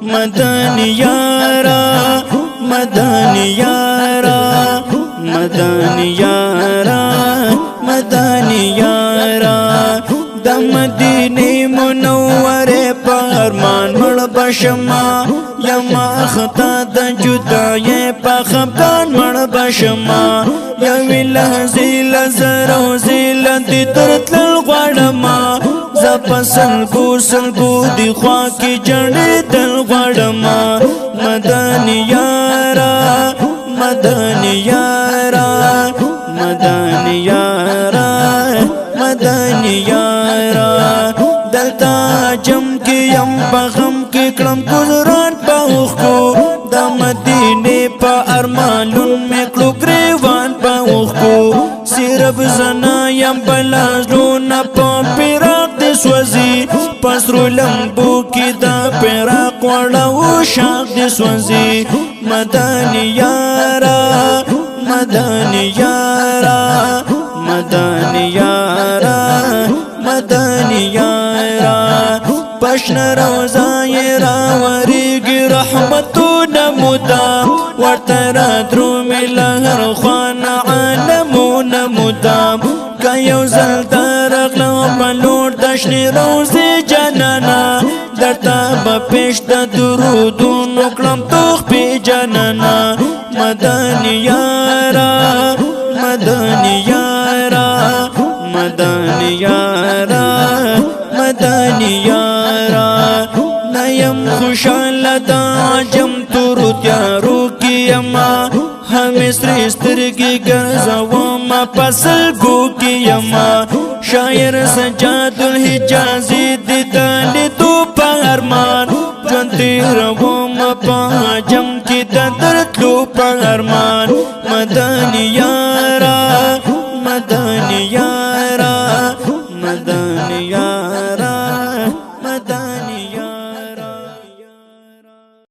مدني يارا مدني يارا مدني يارا مدني يارا د مدینه منوره پرمان مړ بشما یما خطا د جدای په خفقان مړ بشما یوی لحظی لزرو زیلندی ترتل غړما زپسل ګوسل دی خوا کی جړې تل غړما مدني یارا مدني یارا مدني یارا مدني یارا دلتا جم کی یم بغم کی کلم گزران پاوخ کو د مدینه په ارمانون می کلو گریوان پاوخ کو سیرب زنا یم بلازون په پیراق د سوزی پسرو لمبو کی دا پیراق وړو شاق د سوزی مدني یارا مدني یارا مدني یارا مدني یارا پشن روزای راوریگی رحمتون مدا ورطر درومی لهر خوان عالمون مدام که یو زل درغلو بلور دشنی روزی جنانا در تابا پیش دا درودون اکلم توخ پی جنانا مدني یارا مدني یارا مدني یارا مدني یارا نیم خوشحال دا جم تورو تیارو کیما ہمیں سرسترگی گرزوما پسل گو کیما شاعر سجاد الحجازی دیدانی تو پارمان جنتی روما پا جم کی درد لو پارمان مدني